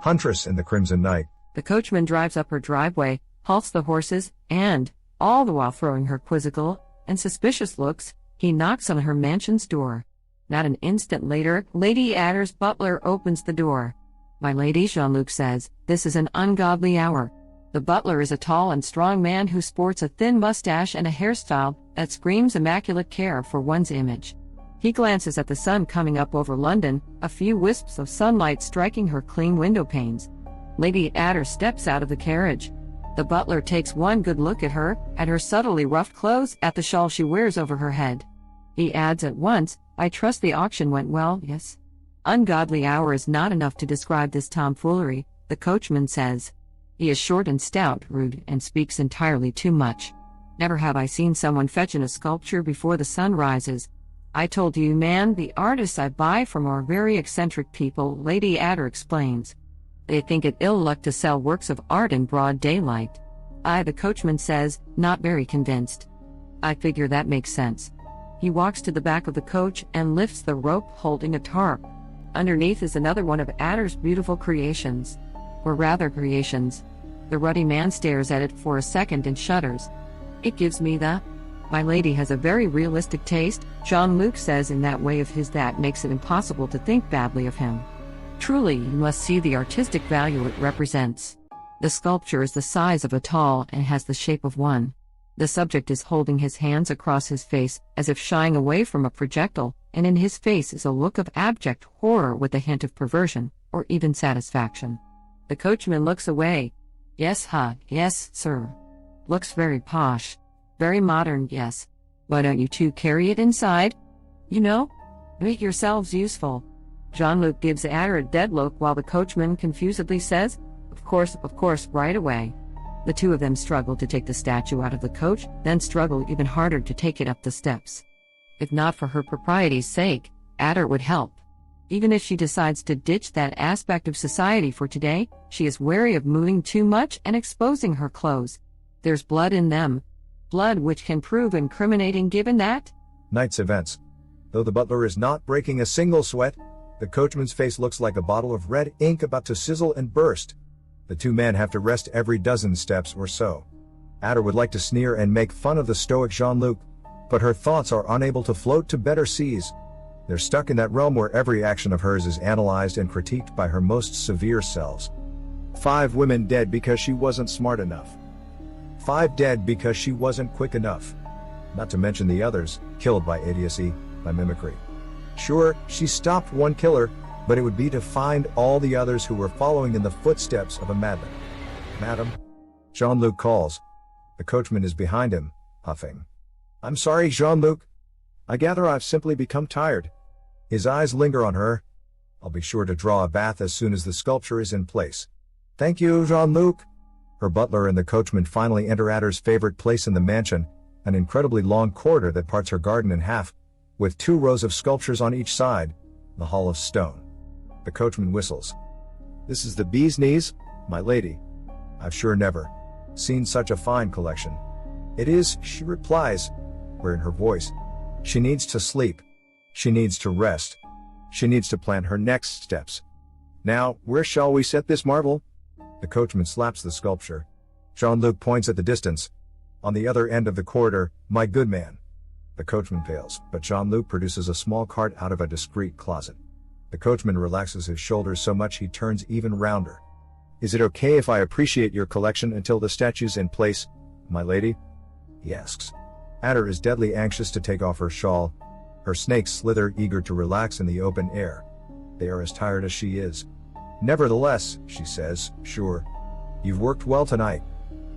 Huntress in the Crimson Night. The coachman drives up her driveway, halts the horses, and, all the while throwing her quizzical and suspicious looks, he knocks on her mansion's door. Not an instant later, Lady Adder's butler opens the door. "My lady," Jean-Luc says, "this is an ungodly hour." The butler is a tall and strong man who sports a thin mustache and a hairstyle that screams immaculate care for one's image. He glances at the sun coming up over London, a few wisps of sunlight striking her clean window panes. Lady Adder steps out of the carriage. The butler takes one good look at her subtly roughed clothes, at the shawl she wears over her head. He adds at once, "I trust the auction went well, yes?" Ungodly hour is not enough to describe this tomfoolery, the coachman says. He is short and stout, rude, and speaks entirely too much. "Never have I seen someone fetch in a sculpture before the sun rises. I told you, man, the artists I buy from are very eccentric people," Lady Adder explains. "They think it ill luck to sell works of art in broad daylight." The coachman says, not very convinced. "I figure that makes sense." He walks to the back of the coach and lifts the rope holding a tarp. Underneath is another one of Adder's beautiful creations. Or rather creations. The ruddy man stares at it for a second and shudders. "It gives me the..." "My lady has a very realistic taste," Jean-Luc says in that way of his that makes it impossible to think badly of him. Truly, you must see the artistic value it represents. The sculpture is the size of a tall and has the shape of one. The subject is holding his hands across his face, as if shying away from a projectile, and in his face is a look of abject horror with a hint of perversion, or even satisfaction. The coachman looks away. "Yes, yes, sir. Looks very posh. Very modern, yes. Why don't you two carry it inside? You know? Make yourselves useful." Jean-Luc gives Adder a dead look while the coachman confusedly says, of course, right away." The two of them struggle to take the statue out of the coach, then struggle even harder to take it up the steps. If not for her propriety's sake, Adder would help. Even if she decides to ditch that aspect of society for today, she is wary of moving too much and exposing her clothes. There's blood in them. Blood which can prove incriminating given that night's events. Though the butler is not breaking a single sweat, the coachman's face looks like a bottle of red ink about to sizzle and burst. The two men have to rest every dozen steps or so. Adder would like to sneer and make fun of the stoic Jean-Luc, but her thoughts are unable to float to better seas. They're stuck in that realm where every action of hers is analyzed and critiqued by her most severe selves. 5 women dead because she wasn't smart enough. 5 dead because she wasn't quick enough. Not to mention the others, killed by idiocy, by mimicry. Sure, she stopped one killer, but it would be to find all the others who were following in the footsteps of a madman. "Madam?" Jean-Luc calls. The coachman is behind him, huffing. "I'm sorry, Jean-Luc. I gather I've simply become tired." His eyes linger on her. "I'll be sure to draw a bath as soon as the sculpture is in place." "Thank you, Jean-Luc." Her butler and the coachman finally enter Adder's favorite place in the mansion, an incredibly long corridor that parts her garden in half, with 2 rows of sculptures on each side, the Hall of Stone. The coachman whistles. "This is the bee's knees, my lady. I've sure never seen such a fine collection." "It is," she replies, where in her voice, she needs to sleep. She needs to rest. She needs to plan her next steps. "Now, where shall we set this marvel?" The coachman slaps the sculpture. Jean-Luc points at the distance. "On the other end of the corridor, my good man." The coachman fails, but Jean-Luc produces a small cart out of a discreet closet. The coachman relaxes his shoulders so much he turns even rounder. "Is it okay if I appreciate your collection until the statue's in place, my lady?" he asks. Adder is deadly anxious to take off her shawl. Her snakes slither, eager to relax in the open air. They are as tired as she is. "Nevertheless," she says, "sure. You've worked well tonight.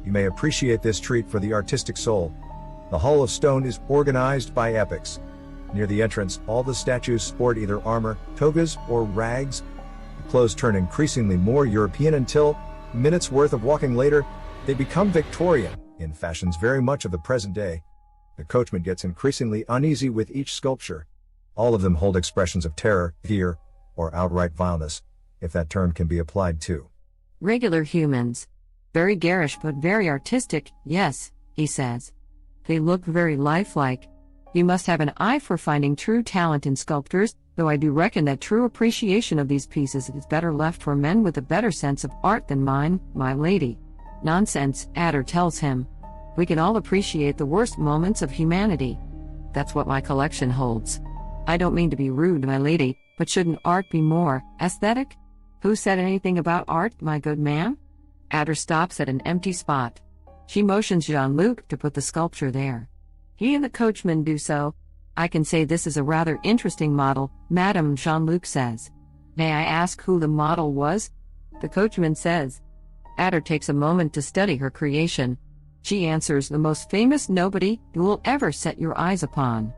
You may appreciate this treat for the artistic soul." The Hall of Stone is organized by epochs. Near the entrance, all the statues sport either armor, togas, or rags. The clothes turn increasingly more European until, minutes worth of walking later, they become Victorian, in fashions very much of the present day. The coachman gets increasingly uneasy with each sculpture. All of them hold expressions of terror, fear, or outright vileness, if that term can be applied to regular humans. "Very garish but very artistic, yes," he says. "They look very lifelike. You must have an eye for finding true talent in sculptors, though I do reckon that true appreciation of these pieces is better left for men with a better sense of art than mine, my lady. Nonsense, Adder tells him. We can all appreciate the worst moments of humanity. That's what my collection holds. I don't mean to be rude, my lady, but shouldn't art be more aesthetic? Who said anything about art, my good man? Adder stops at an empty spot. She motions Jean-Luc to put the sculpture there. He and the coachman do so. I can say this is a rather interesting model, Madame, Jean-Luc says. May I ask who the model was? The coachman says. Adder takes a moment to study her creation. She answers, the most famous nobody you will ever set your eyes upon.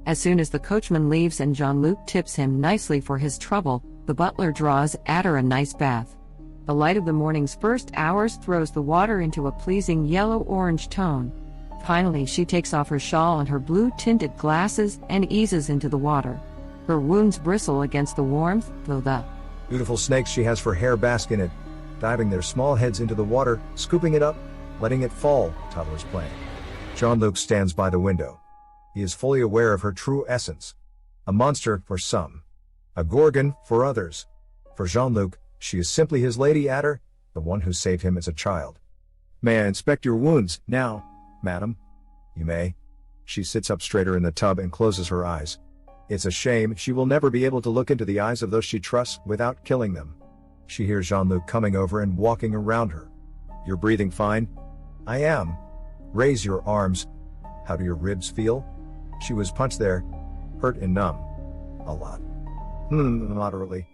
As soon as the coachman leaves and Jean-Luc tips him nicely for his trouble, the butler draws Adder a nice bath. The light of the morning's first hours throws the water into a pleasing yellow-orange tone. Finally, she takes off her shawl and her blue-tinted glasses and eases into the water. Her wounds bristle against the warmth, though the beautiful snakes she has for hair bask in it, diving their small heads into the water, scooping it up, letting it fall, toddlers playing. Jean-Luc stands by the window. He is fully aware of her true essence. A monster for some. A gorgon for others. For Jean-Luc, she is simply his Lady Adder, the one who saved him as a child. May I inspect your wounds, now, madam? You may. She sits up straighter in the tub and closes her eyes. It's a shame she will never be able to look into the eyes of those she trusts without killing them. She hears Jean-Luc coming over and walking around her. You're breathing fine? I am. Raise your arms. How do your ribs feel? She was punched there. Hurt and numb. A lot. Moderately.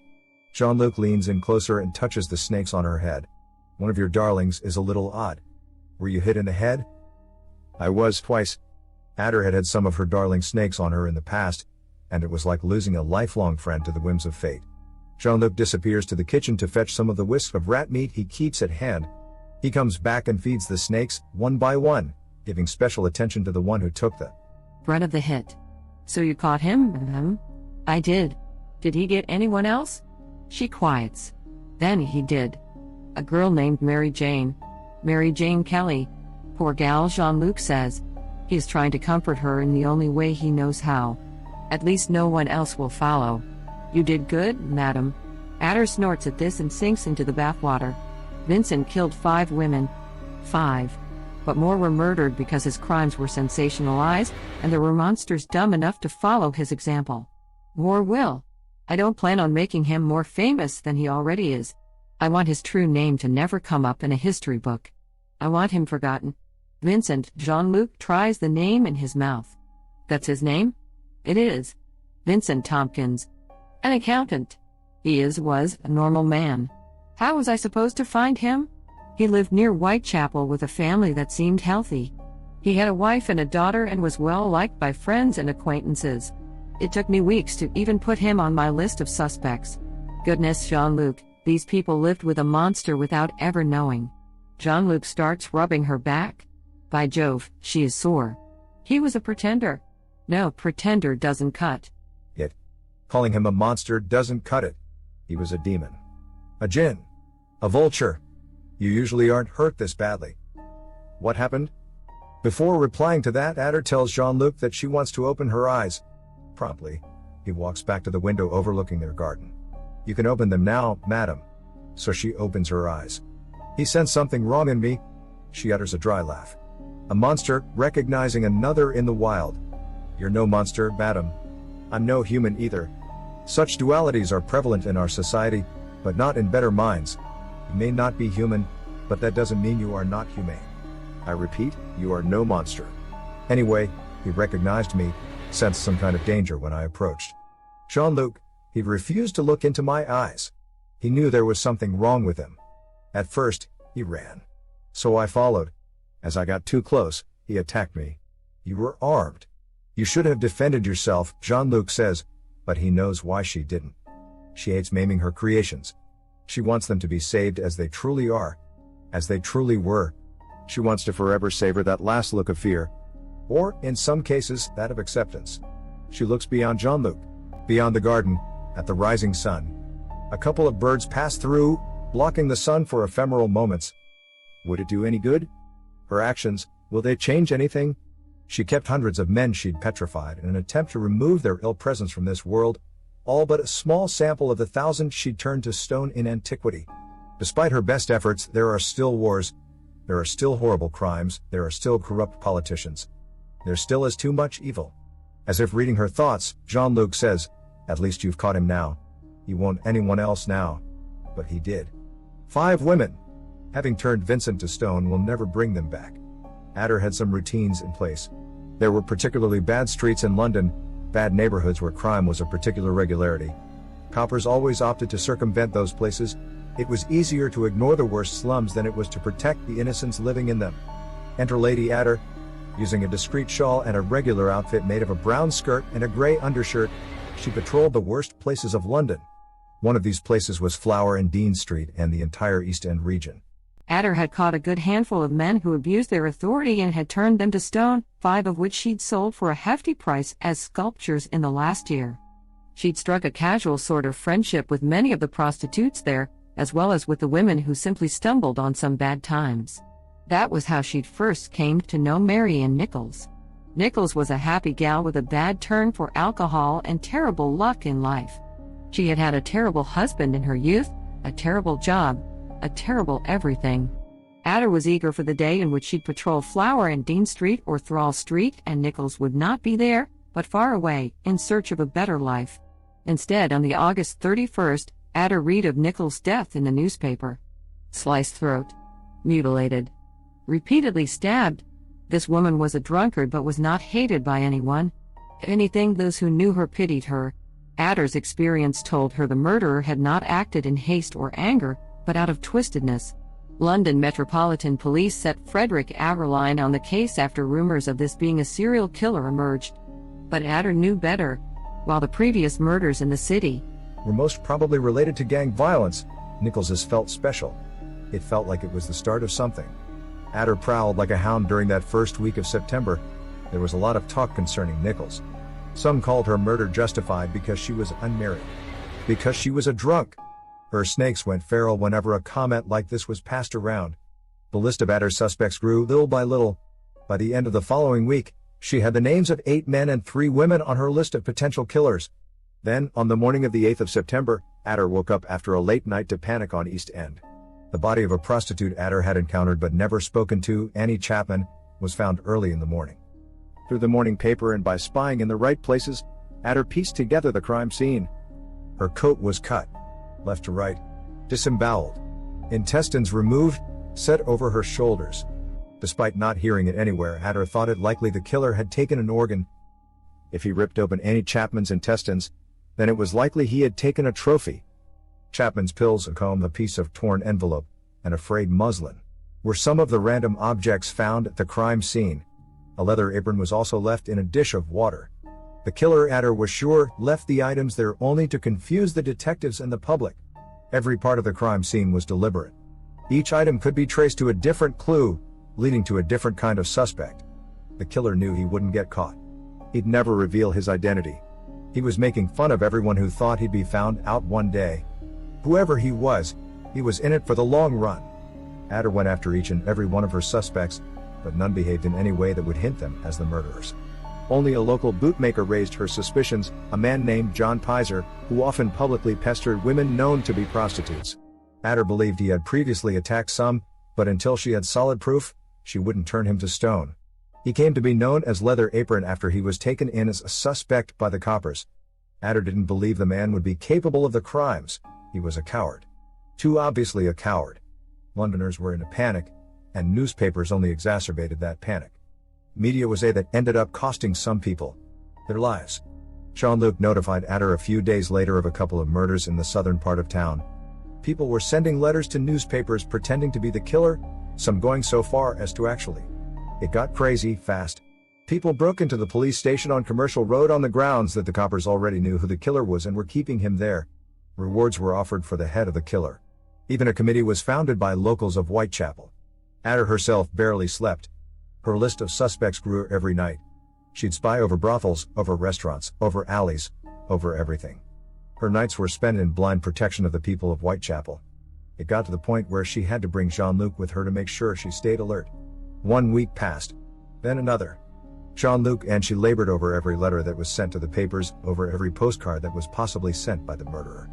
Jean-Luc leans in closer and touches the snakes on her head. One of your darlings is a little odd. Were you hit in the head? I was twice. Adder had had some of her darling snakes on her in the past, and it was like losing a lifelong friend to the whims of fate. Jean-Luc disappears to the kitchen to fetch some of the wisps of rat meat he keeps at hand. He comes back and feeds the snakes, one by one, giving special attention to the one who took the brunt of the hit. So you caught him? I did. Did he get anyone else? She quiets. Then he did. A girl named Mary Jane. Mary Jane Kelly. Poor gal, Jean-Luc says. He is trying to comfort her in the only way he knows how. At least no one else will follow. You did good, madam. Adder snorts at this and sinks into the bathwater. Vincent killed 5 women. 5. But more were murdered because his crimes were sensationalized, and there were monsters dumb enough to follow his example. More will. I don't plan on making him more famous than he already is. I want his true name to never come up in a history book. I want him forgotten. Vincent, Jean-Luc tries the name in his mouth. That's his name? It is. Vincent Tompkins. An accountant. He was a normal man. How was I supposed to find him? He lived near Whitechapel with a family that seemed healthy. He had a wife and a daughter and was well liked by friends and acquaintances. It took me weeks to even put him on my list of suspects. Goodness, Jean-Luc, these people lived with a monster without ever knowing. Jean-Luc starts rubbing her back. By Jove, she is sore. He was a pretender. No, pretender doesn't cut. It. Calling him a monster doesn't cut it. He was a demon. A djinn. A vulture. You usually aren't hurt this badly. What happened? Before replying to that, Adder tells Jean-Luc that she wants to open her eyes. Promptly, he walks back to the window overlooking their garden. You can open them now, madam. So she opens her eyes. He sensed something wrong in me. She utters a dry laugh. A monster, recognizing another in the wild. You're no monster, madam. I'm no human either. Such dualities are prevalent in our society, but not in better minds. You may not be human, but that doesn't mean you are not humane. I repeat, you are no monster. Anyway, he recognized me, sensed some kind of danger when I approached. Jean-Luc, he refused to look into my eyes. He knew there was something wrong with him. At first, he ran. So I followed. As I got too close, he attacked me. You were armed. You should have defended yourself, Jean-Luc says, but he knows why she didn't. She hates maiming her creations. She wants them to be saved as they truly are. As they truly were. She wants to forever savor that last look of fear. Or, in some cases, that of acceptance. She looks beyond Jean-Luc. Beyond the garden, at the rising sun. A couple of birds pass through, blocking the sun for ephemeral moments. Would it do any good? Her actions, will they change anything? She kept hundreds of men she'd petrified in an attempt to remove their ill presence from this world, all but a small sample of the thousands she'd turned to stone in antiquity. Despite her best efforts, there are still wars, there are still horrible crimes, there are still corrupt politicians. There still is too much evil. As if reading her thoughts, Jean-Luc says, "At least you've caught him now. He won't anyone else now." But he did. 5 women. Having turned Vincent to stone will never bring them back. Adder had some routines in place. There were particularly bad streets in London, bad neighborhoods where crime was of particular regularity. Coppers always opted to circumvent those places. It was easier to ignore the worst slums than it was to protect the innocents living in them. Enter Lady Adder. Using a discreet shawl and a regular outfit made of a brown skirt and a grey undershirt, she patrolled the worst places of London. One of these places was Flower and Dean Street and the entire East End region. Adder had caught a good handful of men who abused their authority and had turned them to stone, 5 of which she'd sold for a hefty price as sculptures in the last year. She'd struck a casual sort of friendship with many of the prostitutes there, as well as with the women who simply stumbled on some bad times. That was how she'd first came to know Marian Nichols. Nichols was a happy gal with a bad turn for alcohol and terrible luck in life. She had had a terrible husband in her youth, a terrible job, a terrible everything. Adder was eager for the day in which she'd patrol Flower and Dean Street or Thrall Street, and Nichols would not be there, but far away, in search of a better life. Instead, on the August 31st, Adder read of Nichols' death in the newspaper. Sliced throat. Mutilated. Repeatedly stabbed. This woman was a drunkard but was not hated by anyone. If anything, those who knew her pitied her. Adder's experience told her the murderer had not acted in haste or anger, but out of twistedness. London Metropolitan Police set Frederick Aberline on the case after rumors of this being a serial killer emerged. But Adder knew better. While the previous murders in the city were most probably related to gang violence, Nichols's felt special. It felt like it was the start of something. Adder prowled like a hound during that first week of September. There was a lot of talk concerning Nichols. Some called her murder justified because she was unmarried. Because she was a drunk. Her snakes went feral whenever a comment like this was passed around. The list of Adder's suspects grew little by little. By the end of the following week, she had the names of 8 men and 3 women on her list of potential killers. Then, on the morning of the 8th of September, Adder woke up after a late night to panic on East End. The body of a prostitute Adder had encountered but never spoken to, Annie Chapman, was found early in the morning. Through the morning paper and by spying in the right places, Adder pieced together the crime scene. Her coat was cut, left to right, disemboweled, intestines removed, set over her shoulders. Despite not hearing it anywhere, Adder thought it likely the killer had taken an organ. If he ripped open Annie Chapman's intestines, then it was likely he had taken a trophy. Chapman's pills, a comb, a piece of torn envelope, and a frayed muslin were some of the random objects found at the crime scene. A leather apron was also left in a dish of water. The killer, Adder was sure, left the items there only to confuse the detectives and the public. Every part of the crime scene was deliberate. Each item could be traced to a different clue, leading to a different kind of suspect. The killer knew he wouldn't get caught. He'd never reveal his identity. He was making fun of everyone who thought he'd be found out one day. Whoever he was in it for the long run. Adder went after each and every one of her suspects, but none behaved in any way that would hint them as the murderers. Only a local bootmaker raised her suspicions, a man named John Pizer, who often publicly pestered women known to be prostitutes. Adder believed he had previously attacked some, but until she had solid proof, she wouldn't turn him to stone. He came to be known as Leather Apron after he was taken in as a suspect by the coppers. Adder didn't believe the man would be capable of the crimes. He was a coward. Too obviously a coward. Londoners were in a panic, and newspapers only exacerbated that panic. Media was that ended up costing some people their lives. Jean-Luc notified Adder a few days later of a couple of murders in the southern part of town. People were sending letters to newspapers pretending to be the killer, some going so far as to actually. It got crazy fast. People broke into the police station on Commercial Road on the grounds that the coppers already knew who the killer was and were keeping him there. Rewards were offered for the head of the killer. Even a committee was founded by locals of Whitechapel. Adder herself barely slept. Her list of suspects grew every night. She'd spy over brothels, over restaurants, over alleys, over everything. Her nights were spent in blind protection of the people of Whitechapel. It got to the point where she had to bring Jean-Luc with her to make sure she stayed alert. 1 week passed. Then another. Jean-Luc and she labored over every letter that was sent to the papers, over every postcard that was possibly sent by the murderer.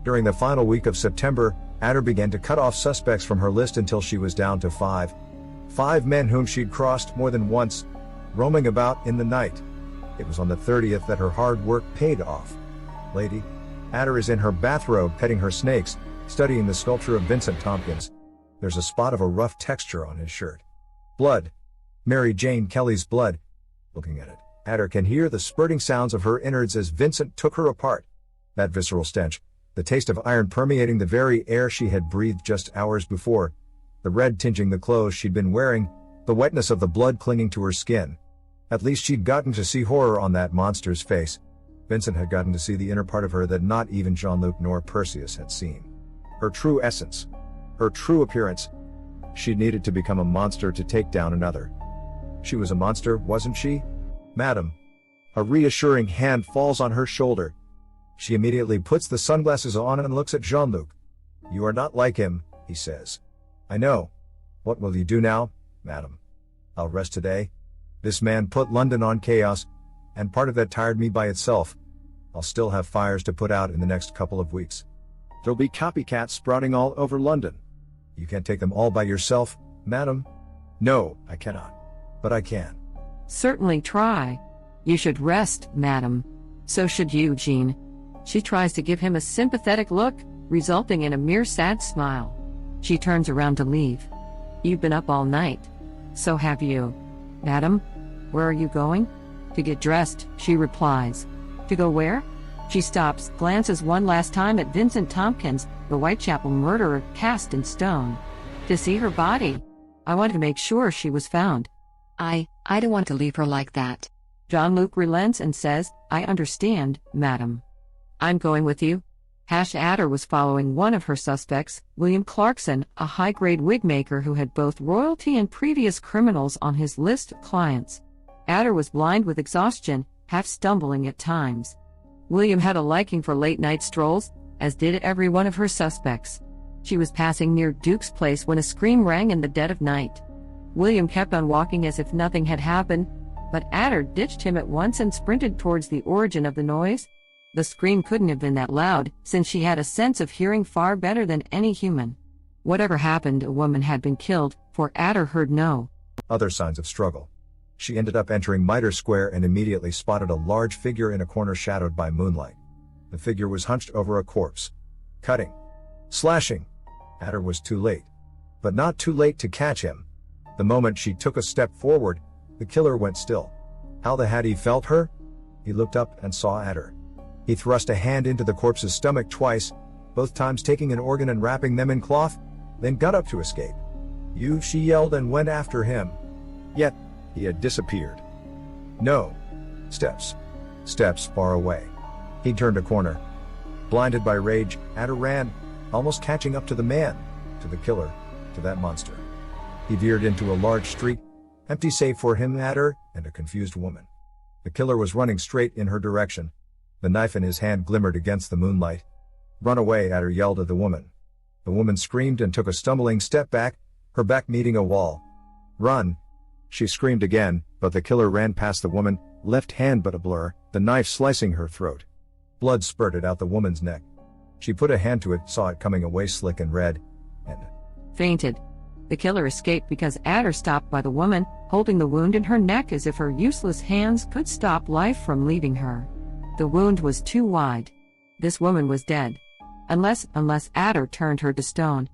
During the final week of September, Adder began to cut off suspects from her list until she was down to 5. 5 men whom she'd crossed more than once, roaming about in the night. It was on the 30th that her hard work paid off. Lady Adder is in her bathrobe petting her snakes, studying the sculpture of Vincent Tompkins. There's a spot of a rough texture on his shirt. Blood. Mary Jane Kelly's blood. Looking at it, Adder can hear the spurting sounds of her innards as Vincent took her apart. That visceral stench, the taste of iron permeating the very air she had breathed just hours before, the red tinging the clothes she'd been wearing, the wetness of the blood clinging to her skin. At least she'd gotten to see horror on that monster's face. Vincent had gotten to see the inner part of her that not even Jean-Luc nor Perseus had seen. Her true essence. Her true appearance. She needed to become a monster to take down another. She was a monster, wasn't she? Madam. A reassuring hand falls on her shoulder. She immediately puts the sunglasses on and looks at Jean-Luc. You are not like him, he says. I know. What will you do now, madam? I'll rest today. This man put London on chaos, and part of that tired me by itself. I'll still have fires to put out in the next couple of weeks. There'll be copycats sprouting all over London. You can't take them all by yourself, madam? No, I cannot. But I can. Certainly try. You should rest, madam. So should you, Jean. She tries to give him a sympathetic look, resulting in a mere sad smile. She turns around to leave. You've been up all night. So have you. Madam, where are you going? To get dressed, she replies. To go where? She stops, glances one last time at Vincent Tompkins, the Whitechapel murderer cast in stone. To see her body. I want to make sure she was found. I don't want to leave her like that. Jean-Luc relents and says, I understand, madam. I'm going with you. Adder was following one of her suspects, William Clarkson, a high-grade wig maker who had both royalty and previous criminals on his list of clients. Adder was blind with exhaustion, half stumbling at times. William had a liking for late-night strolls, as did every one of her suspects. She was passing near Duke's place when a scream rang in the dead of night. William kept on walking as if nothing had happened, but Adder ditched him at once and sprinted towards the origin of the noise. The scream couldn't have been that loud, since she had a sense of hearing far better than any human. Whatever happened, a woman had been killed, for Adder heard no other signs of struggle. She ended up entering Mitre Square and immediately spotted a large figure in a corner shadowed by moonlight. The figure was hunched over a corpse. Cutting. Slashing. Adder was too late. But not too late to catch him. The moment she took a step forward, the killer went still. How the had he felt her? He looked up and saw Adder. He thrust a hand into the corpse's stomach twice, both times taking an organ and wrapping them in cloth, then got up to escape. You, she yelled and went after him. Yet, he had disappeared. No. Steps. Steps far away. He turned a corner. Blinded by rage, Adder ran, almost catching up to the man, to the killer, to that monster. He veered into a large street, empty save for him, Adder, and a confused woman. The killer was running straight in her direction. The knife in his hand glimmered against the moonlight. Run away, Adder yelled at the woman. The woman screamed and took a stumbling step back, her back meeting a wall. Run! She screamed again, but the killer ran past the woman, left hand but a blur, the knife slicing her throat. Blood spurted out the woman's neck. She put a hand to it, saw it coming away slick and red, and fainted. The killer escaped because Adder stopped by the woman, holding the wound in her neck as if her useless hands could stop life from leaving her. The wound was too wide. This woman was dead. Unless Adder turned her to stone.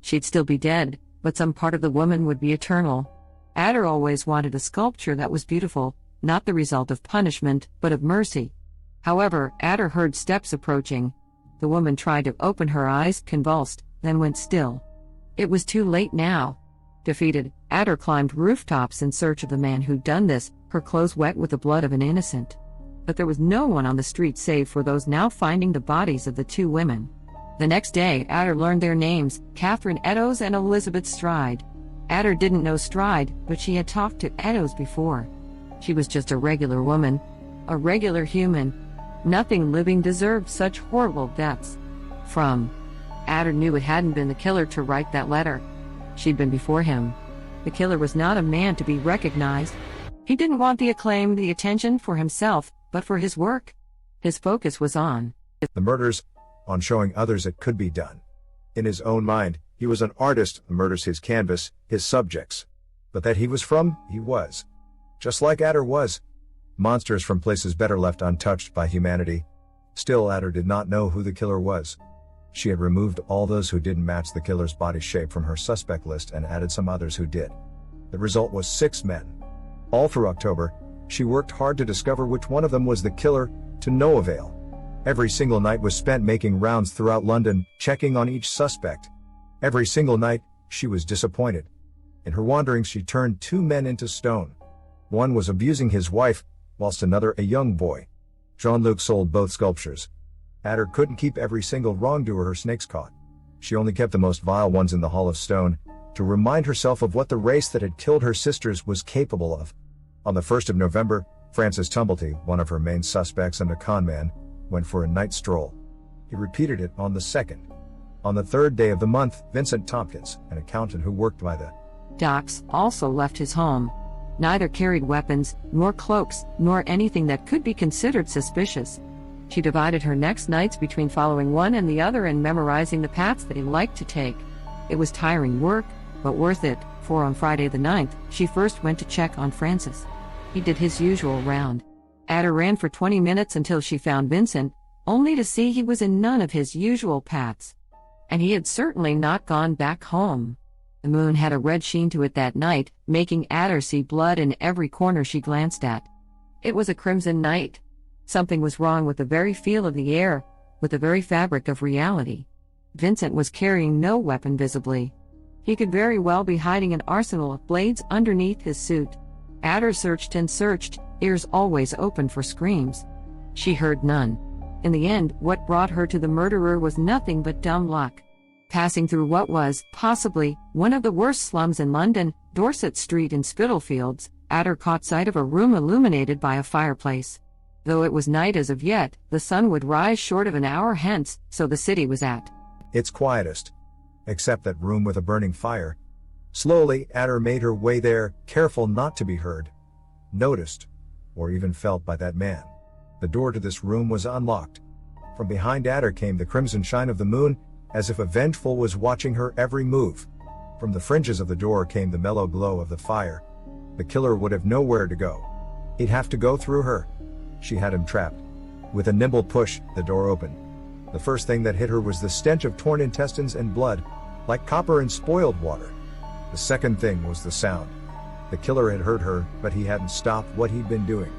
She'd still be dead, but some part of the woman would be eternal. Adder always wanted a sculpture that was beautiful, not the result of punishment, but of mercy. However, Adder heard steps approaching. The woman tried to open her eyes, convulsed, then went still. It was too late now. Defeated, Adder climbed rooftops in search of the man who'd done this, her clothes wet with the blood of an innocent. But there was no one on the street save for those now finding the bodies of the two women. The next day, Adder learned their names, Catherine Eddowes and Elizabeth Stride. Adder didn't know Stride, but she had talked to Eddowes before. She was just a regular woman. A regular human. Nothing living deserved such horrible deaths. Adder knew it hadn't been the killer to write that letter. She'd been before him. The killer was not a man to be recognized. He didn't want the acclaim, the attention for himself, but for his work. His focus was on the murders, on showing others it could be done. In his own mind, he was an artist, the murders his canvas, his subjects. But that he was. Just like Adder was. Monsters from places better left untouched by humanity. Still, Adder did not know who the killer was. She had removed all those who didn't match the killer's body shape from her suspect list and added some others who did. The result was 6 men. All through October, she worked hard to discover which one of them was the killer, to no avail. Every single night was spent making rounds throughout London, checking on each suspect. Every single night, she was disappointed. In her wanderings, she turned 2 men into stone. One was abusing his wife, whilst another a young boy. Jean-Luc sold both sculptures. Adder couldn't keep every single wrongdoer her snakes caught. She only kept the most vile ones in the Hall of Stone, to remind herself of what the race that had killed her sisters was capable of. On the 1st of November, Francis Tumblety, one of her main suspects and a con man, went for a night stroll. He repeated it on the 2nd. On the 3rd day of the month, Vincent Tompkins, an accountant who worked by the docks, also left his home. Neither carried weapons, nor cloaks, nor anything that could be considered suspicious. She divided her next nights between following one and the other and memorizing the paths that he liked to take. It was tiring work, but worth it, for on Friday the 9th, she first went to check on Francis. He did his usual round. Adder ran for 20 minutes until she found Vincent, only to see he was in none of his usual paths. And he had certainly not gone back home. The moon had a red sheen to it that night, making Adder see blood in every corner she glanced at. It was a crimson night. Something was wrong with the very feel of the air, with the very fabric of reality. Vincent was carrying no weapon visibly. He could very well be hiding an arsenal of blades underneath his suit. Adder searched and searched, ears always open for screams. She heard none. In the end, what brought her to the murderer was nothing but dumb luck. Passing through what was, possibly, one of the worst slums in London, Dorset Street in Spitalfields, Adder caught sight of a room illuminated by a fireplace. Though it was night as of yet, the sun would rise short of an hour hence, so the city was at its quietest. Except that room with a burning fire. Slowly, Adder made her way there, careful not to be heard, noticed, or even felt by that man. The door to this room was unlocked. From behind Adder came the crimson shine of the moon, as if a vengeful was watching her every move. From the fringes of the door came the mellow glow of the fire. The killer would have nowhere to go. He'd have to go through her. She had him trapped. With a nimble push, the door opened. The first thing that hit her was the stench of torn intestines and blood, like copper and spoiled water. The second thing was the sound. The killer had heard her, but he hadn't stopped what he'd been doing.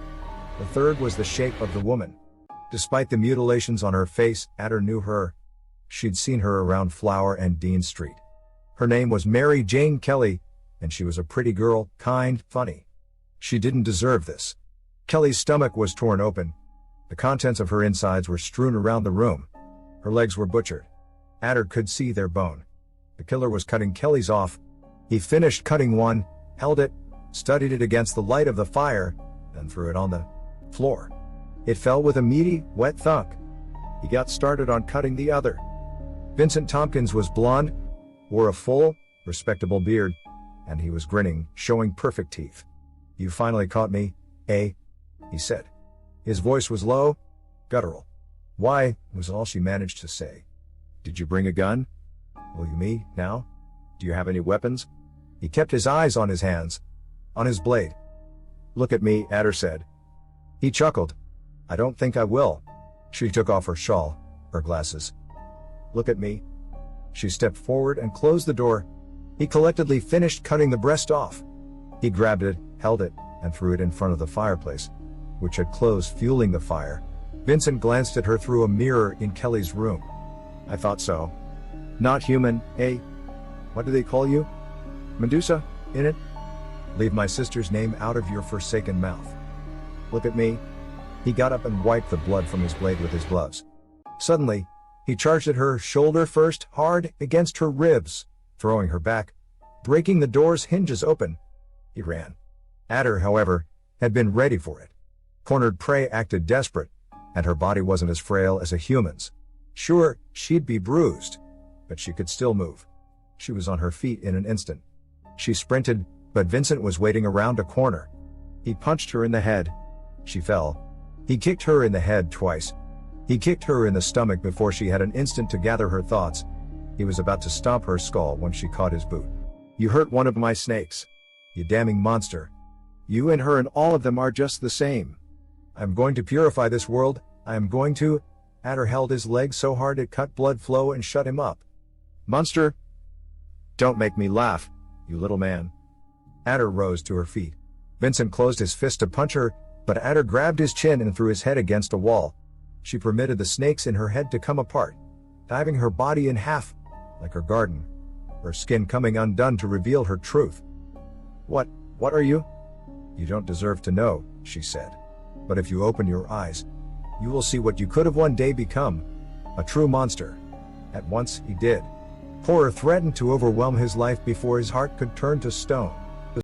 The third was the shape of the woman. Despite the mutilations on her face, Adder knew her. She'd seen her around Flower and Dean Street. Her name was Mary Jane Kelly, and she was a pretty girl, kind, funny. She didn't deserve this. Kelly's stomach was torn open. The contents of her insides were strewn around the room. Her legs were butchered. Adder could see their bone. The killer was cutting Kelly's off. He finished cutting one, held it, studied it against the light of the fire, then threw it on the floor. It fell with a meaty, wet thunk. He got started on cutting the other. Vincent Tompkins was blonde, wore a full, respectable beard, and he was grinning, showing perfect teeth. "You finally caught me, eh?" he said. His voice was low, guttural. "Why," was all she managed to say. "Did you bring a gun? Will you me, now? Do you have any weapons?" He kept his eyes on his hands, on his blade. "Look at me," Adder said. He chuckled. "I don't think I will." She took off her shawl, her glasses. "Look at me." She stepped forward and closed the door. He collectedly finished cutting the breast off. He grabbed it, held it, and threw it in front of the fireplace, which had closed, fueling the fire. Vincent glanced at her through a mirror in Kelly's room. "I thought so. Not human, eh? What do they call you? Medusa, in it? Leave my sister's name out of your forsaken mouth. Look at me." He got up and wiped the blood from his blade with his gloves. Suddenly, he charged at her, shoulder first, hard, against her ribs, throwing her back, breaking the door's hinges open. He ran. Adder, however, had been ready for it. Cornered prey acted desperate, and her body wasn't as frail as a human's. Sure, she'd be bruised, but she could still move. She was on her feet in an instant. She sprinted, but Vincent was waiting around a corner. He punched her in the head. She fell. He kicked her in the head twice. He kicked her in the stomach before she had an instant to gather her thoughts. He was about to stomp her skull when she caught his boot. "You hurt one of my snakes. You damning monster. You and her and all of them are just the same. I'm going to purify this world, I am going to." Adder held his leg so hard it cut blood flow and shut him up. "Monster! Don't make me laugh, you little man." Adder rose to her feet. Vincent closed his fist to punch her, but Adder grabbed his chin and threw his head against a wall. She permitted the snakes in her head to come apart, diving her body in half, like her garden, her skin coming undone to reveal her truth. What are you?" "You don't deserve to know," she said. "But if you open your eyes, you will see what you could have one day become, a true monster." At once, he did. Horror threatened to overwhelm his life before his heart could turn to stone.